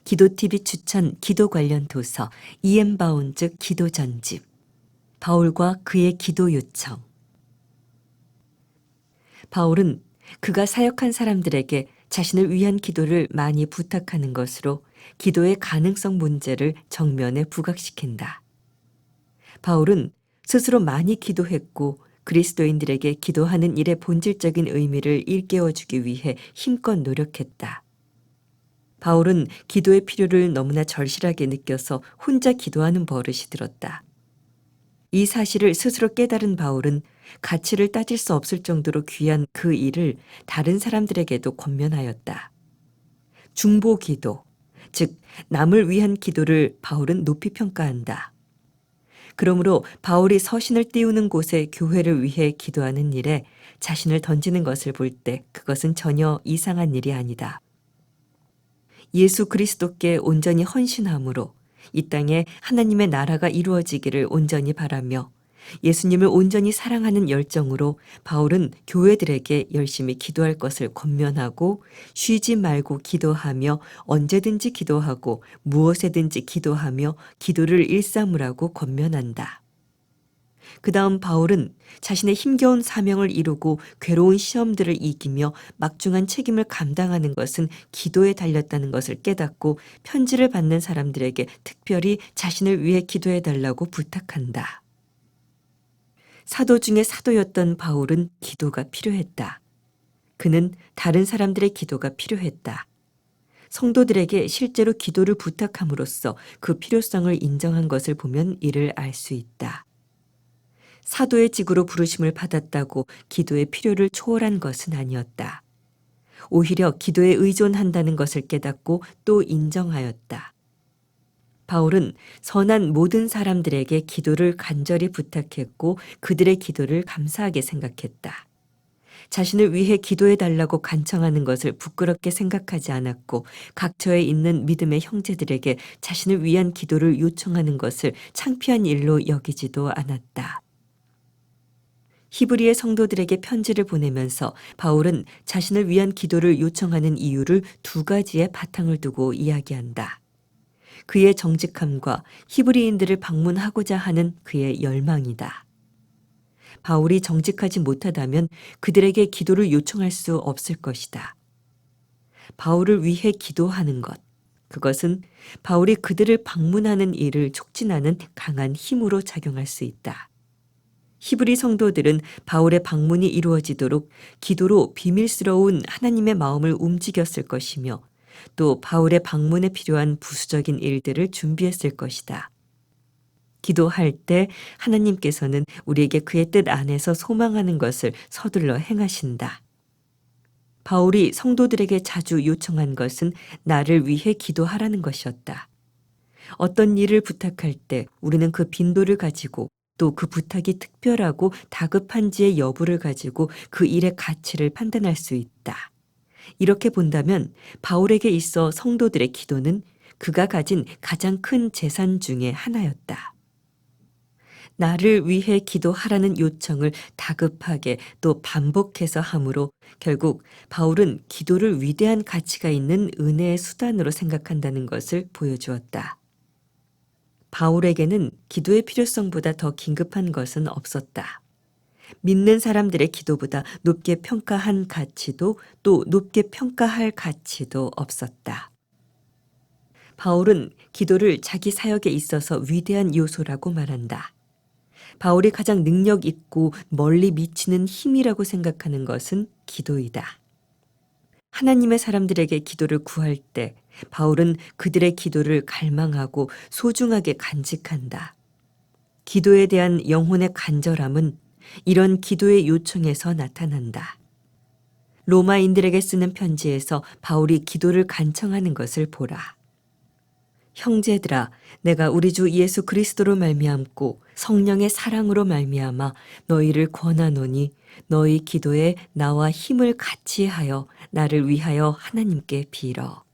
기도TV 추천 기도 관련 도서 이엠 바운즈 기도 전집 바울과 그의 기도 요청. 바울은 그가 사역한 사람들에게 자신을 위한 기도를 많이 부탁하는 것으로 기도의 가능성 문제를 정면에 부각시킨다. 바울은 스스로 많이 기도했고 그리스도인들에게 기도하는 일의 본질적인 의미를 일깨워주기 위해 힘껏 노력했다. 바울은 기도의 필요를 너무나 절실하게 느껴서 혼자 기도하는 버릇이 들었다. 이 사실을 스스로 깨달은 바울은 가치를 따질 수 없을 정도로 귀한 그 일을 다른 사람들에게도 권면하였다. 중보 기도, 즉 남을 위한 기도를 바울은 높이 평가한다. 그러므로 바울이 서신을 띄우는 곳에 교회를 위해 기도하는 일에 자신을 던지는 것을 볼 때 그것은 전혀 이상한 일이 아니다. 예수 그리스도께 온전히 헌신함으로 이 땅에 하나님의 나라가 이루어지기를 온전히 바라며 예수님을 온전히 사랑하는 열정으로 바울은 교회들에게 열심히 기도할 것을 권면하고 쉬지 말고 기도하며 언제든지 기도하고 무엇에든지 기도하며 기도를 일삼으라고 권면한다. 그 다음 바울은 자신의 힘겨운 사명을 이루고 괴로운 시험들을 이기며 막중한 책임을 감당하는 것은 기도에 달렸다는 것을 깨닫고 편지를 받는 사람들에게 특별히 자신을 위해 기도해 달라고 부탁한다. 사도 중에 사도였던 바울은 기도가 필요했다. 그는 다른 사람들의 기도가 필요했다. 성도들에게 실제로 기도를 부탁함으로써 그 필요성을 인정한 것을 보면 이를 알 수 있다. 사도의 직으로 부르심을 받았다고 기도의 필요를 초월한 것은 아니었다. 오히려 기도에 의존한다는 것을 깨닫고 또 인정하였다. 바울은 선한 모든 사람들에게 기도를 간절히 부탁했고 그들의 기도를 감사하게 생각했다. 자신을 위해 기도해 달라고 간청하는 것을 부끄럽게 생각하지 않았고 각처에 있는 믿음의 형제들에게 자신을 위한 기도를 요청하는 것을 창피한 일로 여기지도 않았다. 히브리의 성도들에게 편지를 보내면서 바울은 자신을 위한 기도를 요청하는 이유를 두 가지의 바탕을 두고 이야기한다. 그의 정직함과 히브리인들을 방문하고자 하는 그의 열망이다. 바울이 정직하지 못하다면 그들에게 기도를 요청할 수 없을 것이다. 바울을 위해 기도하는 것, 그것은 바울이 그들을 방문하는 일을 촉진하는 강한 힘으로 작용할 수 있다. 히브리 성도들은 바울의 방문이 이루어지도록 기도로 비밀스러운 하나님의 마음을 움직였을 것이며 또 바울의 방문에 필요한 부수적인 일들을 준비했을 것이다. 기도할 때 하나님께서는 우리에게 그의 뜻 안에서 소망하는 것을 서둘러 행하신다. 바울이 성도들에게 자주 요청한 것은 나를 위해 기도하라는 것이었다. 어떤 일을 부탁할 때 우리는 그 빈도를 가지고 또 그 부탁이 특별하고 다급한지의 여부를 가지고 그 일의 가치를 판단할 수 있다. 이렇게 본다면 바울에게 있어 성도들의 기도는 그가 가진 가장 큰 재산 중에 하나였다. 나를 위해 기도하라는 요청을 다급하게 또 반복해서 함으로 결국 바울은 기도를 위대한 가치가 있는 은혜의 수단으로 생각한다는 것을 보여주었다. 바울에게는 기도의 필요성보다 더 긴급한 것은 없었다. 믿는 사람들의 기도보다 높게 평가한 가치도 또 높게 평가할 가치도 없었다. 바울은 기도를 자기 사역에 있어서 위대한 요소라고 말한다. 바울이 가장 능력 있고 멀리 미치는 힘이라고 생각하는 것은 기도이다. 하나님의 사람들에게 기도를 구할 때 바울은 그들의 기도를 갈망하고 소중하게 간직한다. 기도에 대한 영혼의 간절함은 이런 기도의 요청에서 나타난다. 로마인들에게 쓰는 편지에서 바울이 기도를 간청하는 것을 보라. 형제들아, 내가 우리 주 예수 그리스도로 말미암고 성령의 사랑으로 말미암아 너희를 권하노니 너희 기도에 나와 힘을 같이 하여 나를 위하여 하나님께 빌어.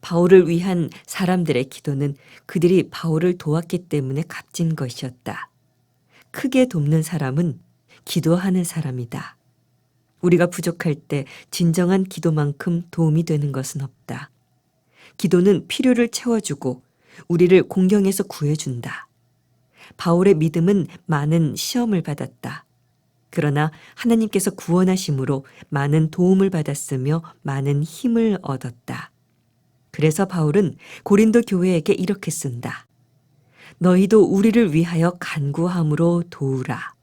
바울을 위한 사람들의 기도는 그들이 바울을 도왔기 때문에 값진 것이었다. 크게 돕는 사람은 기도하는 사람이다. 우리가 부족할 때 진정한 기도만큼 도움이 되는 것은 없다. 기도는 필요를 채워주고 우리를 공경에서 구해준다. 바울의 믿음은 많은 시험을 받았다. 그러나 하나님께서 구원하심으로 많은 도움을 받았으며 많은 힘을 얻었다. 그래서 바울은 고린도 교회에게 이렇게 쓴다. 너희도 우리를 위하여 간구함으로 도우라.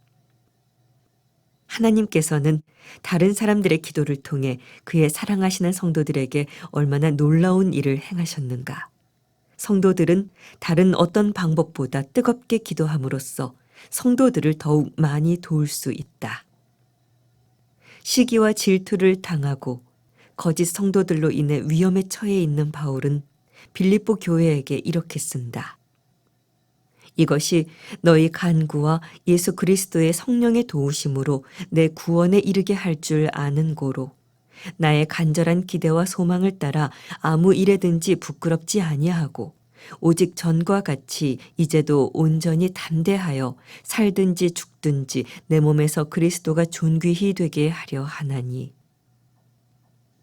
하나님께서는 다른 사람들의 기도를 통해 그의 사랑하시는 성도들에게 얼마나 놀라운 일을 행하셨는가. 성도들은 다른 어떤 방법보다 뜨겁게 기도함으로써 성도들을 더욱 많이 도울 수 있다. 시기와 질투를 당하고 거짓 성도들로 인해 위험에 처해 있는 바울은 빌립보 교회에게 이렇게 쓴다. 이것이 너희 간구와 예수 그리스도의 성령의 도우심으로 내 구원에 이르게 할 줄 아는 고로 나의 간절한 기대와 소망을 따라 아무 일에든지 부끄럽지 아니하고 오직 전과 같이 이제도 온전히 담대하여 살든지 죽든지 내 몸에서 그리스도가 존귀히 되게 하려 하나니.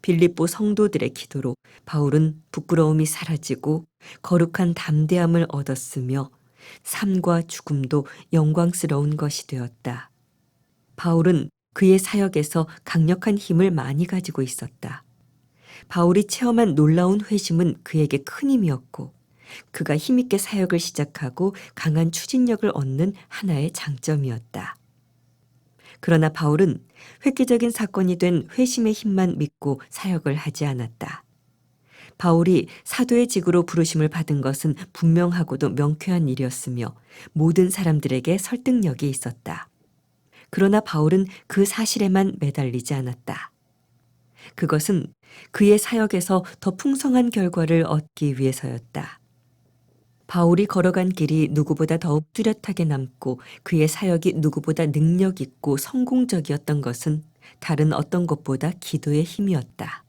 빌립보 성도들의 기도로 바울은 부끄러움이 사라지고 거룩한 담대함을 얻었으며 삶과 죽음도 영광스러운 것이 되었다. 바울은 그의 사역에서 강력한 힘을 많이 가지고 있었다. 바울이 체험한 놀라운 회심은 그에게 큰 힘이었고 그가 힘있게 사역을 시작하고 강한 추진력을 얻는 하나의 장점이었다. 그러나 바울은 획기적인 사건이 된 회심의 힘만 믿고 사역을 하지 않았다. 바울이 사도의 직으로 부르심을 받은 것은 분명하고도 명쾌한 일이었으며 모든 사람들에게 설득력이 있었다. 그러나 바울은 그 사실에만 매달리지 않았다. 그것은 그의 사역에서 더 풍성한 결과를 얻기 위해서였다. 바울이 걸어간 길이 누구보다 더욱 뚜렷하게 남고 그의 사역이 누구보다 능력 있고 성공적이었던 것은 다른 어떤 것보다 기도의 힘이었다.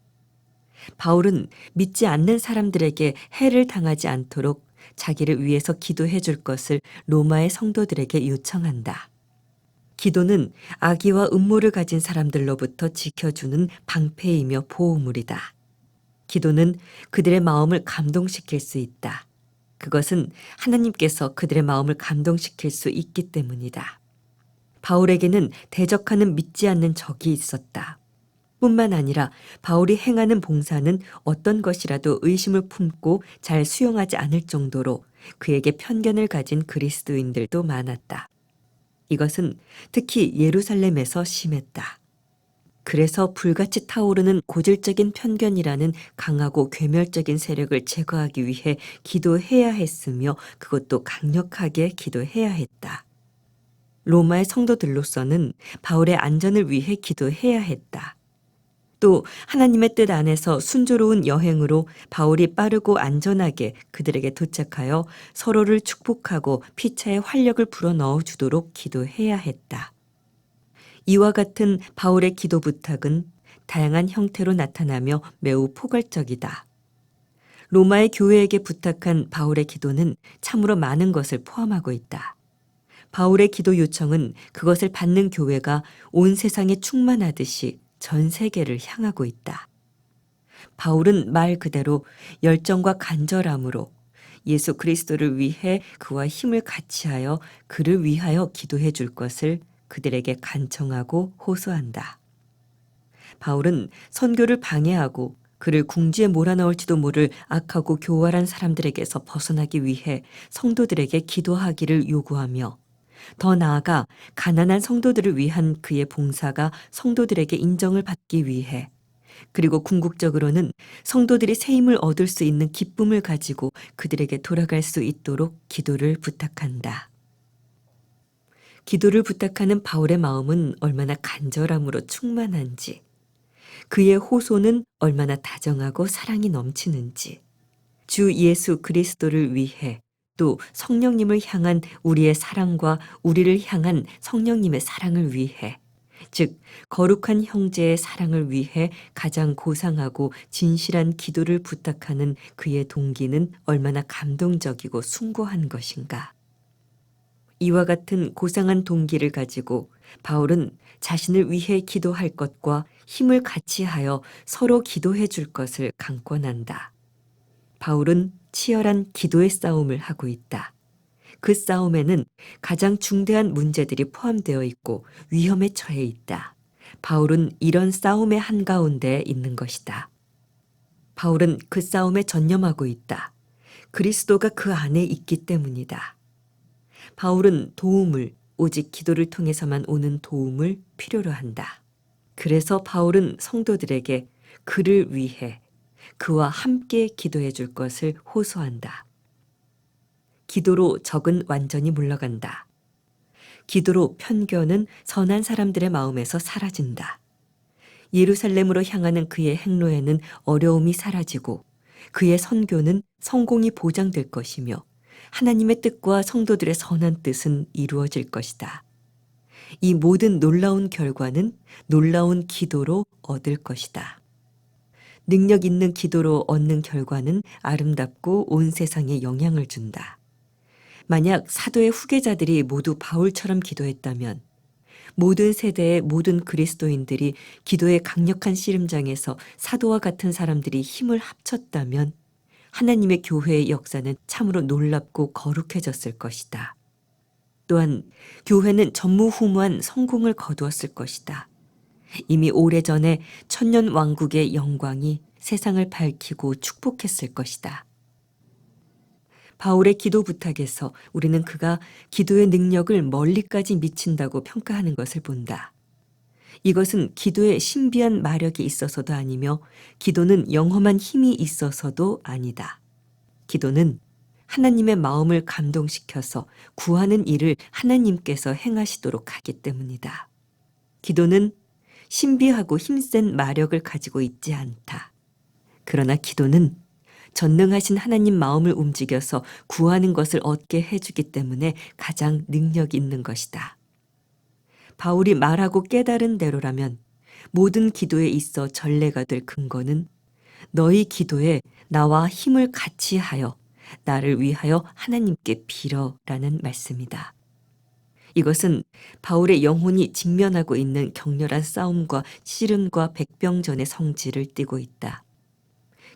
바울은 믿지 않는 사람들에게 해를 당하지 않도록 자기를 위해서 기도해 줄 것을 로마의 성도들에게 요청한다. 기도는 악의와 음모를 가진 사람들로부터 지켜주는 방패이며 보호물이다. 기도는 그들의 마음을 감동시킬 수 있다. 그것은 하나님께서 그들의 마음을 감동시킬 수 있기 때문이다. 바울에게는 대적하는 믿지 않는 적이 있었다. 뿐만 아니라 바울이 행하는 봉사는 어떤 것이라도 의심을 품고 잘 수용하지 않을 정도로 그에게 편견을 가진 그리스도인들도 많았다. 이것은 특히 예루살렘에서 심했다. 그래서 불같이 타오르는 고질적인 편견이라는 강하고 괴멸적인 세력을 제거하기 위해 기도해야 했으며 그것도 강력하게 기도해야 했다. 로마의 성도들로서는 바울의 안전을 위해 기도해야 했다. 또 하나님의 뜻 안에서 순조로운 여행으로 바울이 빠르고 안전하게 그들에게 도착하여 서로를 축복하고 피차의 활력을 불어넣어 주도록 기도해야 했다. 이와 같은 바울의 기도 부탁은 다양한 형태로 나타나며 매우 포괄적이다. 로마의 교회에게 부탁한 바울의 기도는 참으로 많은 것을 포함하고 있다. 바울의 기도 요청은 그것을 받는 교회가 온 세상에 충만하듯이 전 세계를 향하고 있다. 바울은 말 그대로 열정과 간절함으로 예수 그리스도를 위해 그와 힘을 같이하여 그를 위하여 기도해 줄 것을 그들에게 간청하고 호소한다. 바울은 선교를 방해하고 그를 궁지에 몰아넣을지도 모를 악하고 교활한 사람들에게서 벗어나기 위해 성도들에게 기도하기를 요구하며 더 나아가 가난한 성도들을 위한 그의 봉사가 성도들에게 인정을 받기 위해 그리고 궁극적으로는 성도들이 새 힘을 얻을 수 있는 기쁨을 가지고 그들에게 돌아갈 수 있도록 기도를 부탁한다. 기도를 부탁하는 바울의 마음은 얼마나 간절함으로 충만한지, 그의 호소는 얼마나 다정하고 사랑이 넘치는지, 주 예수 그리스도를 위해 또 성령님을 향한 우리의 사랑과 우리를 향한 성령님의 사랑을 위해, 즉 거룩한 형제의 사랑을 위해 가장 고상하고 진실한 기도를 부탁하는 그의 동기는 얼마나 감동적이고 숭고한 것인가. 이와 같은 고상한 동기를 가지고 바울은 자신을 위해 기도할 것과 힘을 같이 하여 서로 기도해 줄 것을 강권한다. 바울은 치열한 기도의 싸움을 하고 있다. 그 싸움에는 가장 중대한 문제들이 포함되어 있고 위험에 처해 있다. 바울은 이런 싸움의 한가운데 있는 것이다. 바울은 그 싸움에 전념하고 있다. 그리스도가 그 안에 있기 때문이다. 바울은 도움을, 오직 기도를 통해서만 오는 도움을 필요로 한다. 그래서 바울은 성도들에게 그를 위해 그와 함께 기도해 줄 것을 호소한다. 기도로 적은 완전히 물러간다. 기도로 편견은 선한 사람들의 마음에서 사라진다. 예루살렘으로 향하는 그의 행로에는 어려움이 사라지고 그의 선교는 성공이 보장될 것이며 하나님의 뜻과 성도들의 선한 뜻은 이루어질 것이다. 이 모든 놀라운 결과는 놀라운 기도로 얻을 것이다. 능력 있는 기도로 얻는 결과는 아름답고 온 세상에 영향을 준다. 만약 사도의 후계자들이 모두 바울처럼 기도했다면 모든 세대의 모든 그리스도인들이 기도의 강력한 씨름장에서 사도와 같은 사람들이 힘을 합쳤다면 하나님의 교회의 역사는 참으로 놀랍고 거룩해졌을 것이다. 또한 교회는 전무후무한 성공을 거두었을 것이다. 이미 오래전에 천년 왕국의 영광이 세상을 밝히고 축복했을 것이다. 바울의 기도 부탁에서 우리는 그가 기도의 능력을 멀리까지 미친다고 평가하는 것을 본다. 이것은 기도에 신비한 마력이 있어서도 아니며 기도는 영험한 힘이 있어서도 아니다. 기도는 하나님의 마음을 감동시켜서 구하는 일을 하나님께서 행하시도록 하기 때문이다. 기도는 신비하고 힘센 마력을 가지고 있지 않다. 그러나 기도는 전능하신 하나님 마음을 움직여서 구하는 것을 얻게 해주기 때문에 가장 능력 있는 것이다. 바울이 말하고 깨달은 대로라면 모든 기도에 있어 전례가 될 근거는 너희 기도에 나와 힘을 같이 하여 나를 위하여 하나님께 빌어라는 말씀이다. 이것은 바울의 영혼이 직면하고 있는 격렬한 싸움과 씨름과 백병전의 성질을 띠고 있다.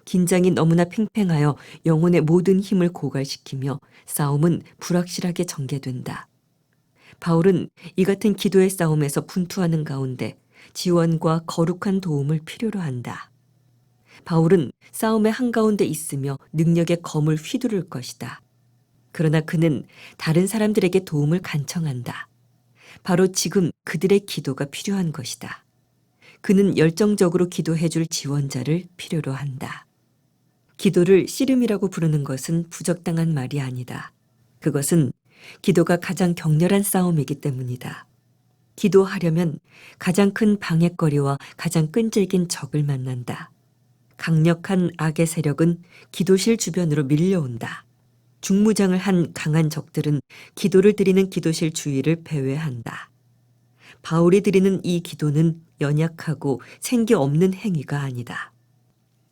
긴장이 너무나 팽팽하여 영혼의 모든 힘을 고갈시키며 싸움은 불확실하게 전개된다. 바울은 이 같은 기도의 싸움에서 분투하는 가운데 지원과 거룩한 도움을 필요로 한다. 바울은 싸움의 한가운데 있으며 능력의 검을 휘두를 것이다. 그러나 그는 다른 사람들에게 도움을 간청한다. 바로 지금 그들의 기도가 필요한 것이다. 그는 열정적으로 기도해 줄 지원자를 필요로 한다. 기도를 씨름이라고 부르는 것은 부적당한 말이 아니다. 그것은 기도가 가장 격렬한 싸움이기 때문이다. 기도하려면 가장 큰 방해거리와 가장 끈질긴 적을 만난다. 강력한 악의 세력은 기도실 주변으로 밀려온다. 중무장을 한 강한 적들은 기도를 드리는 기도실 주위를 배회한다. 바울이 드리는 이 기도는 연약하고 생기 없는 행위가 아니다.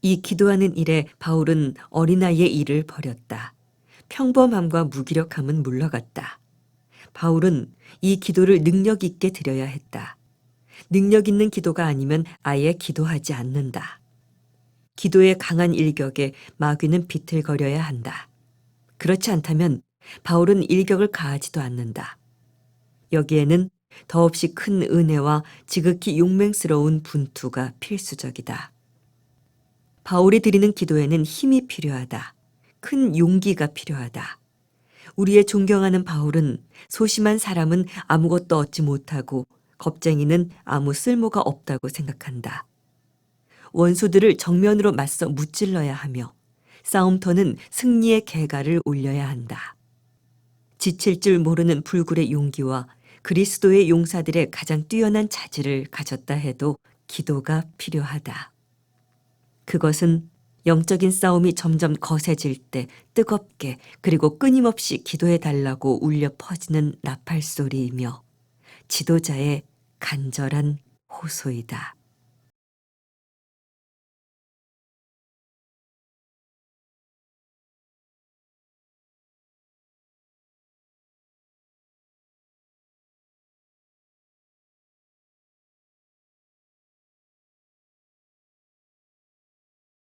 이 기도하는 일에 바울은 어린아이의 일을 버렸다. 평범함과 무기력함은 물러갔다. 바울은 이 기도를 능력 있게 드려야 했다. 능력 있는 기도가 아니면 아예 기도하지 않는다. 기도의 강한 일격에 마귀는 비틀거려야 한다. 그렇지 않다면 바울은 일격을 가하지도 않는다. 여기에는 더없이 큰 은혜와 지극히 용맹스러운 분투가 필수적이다. 바울이 드리는 기도에는 힘이 필요하다. 큰 용기가 필요하다. 우리의 존경하는 바울은 소심한 사람은 아무것도 얻지 못하고 겁쟁이는 아무 쓸모가 없다고 생각한다. 원수들을 정면으로 맞서 무찔러야 하며 싸움터는 승리의 개가를 올려야 한다. 지칠 줄 모르는 불굴의 용기와 그리스도의 용사들의 가장 뛰어난 자질을 가졌다 해도 기도가 필요하다. 그것은 영적인 싸움이 점점 거세질 때 뜨겁게 그리고 끊임없이 기도해 달라고 울려 퍼지는 나팔 소리이며 지도자의 간절한 호소이다.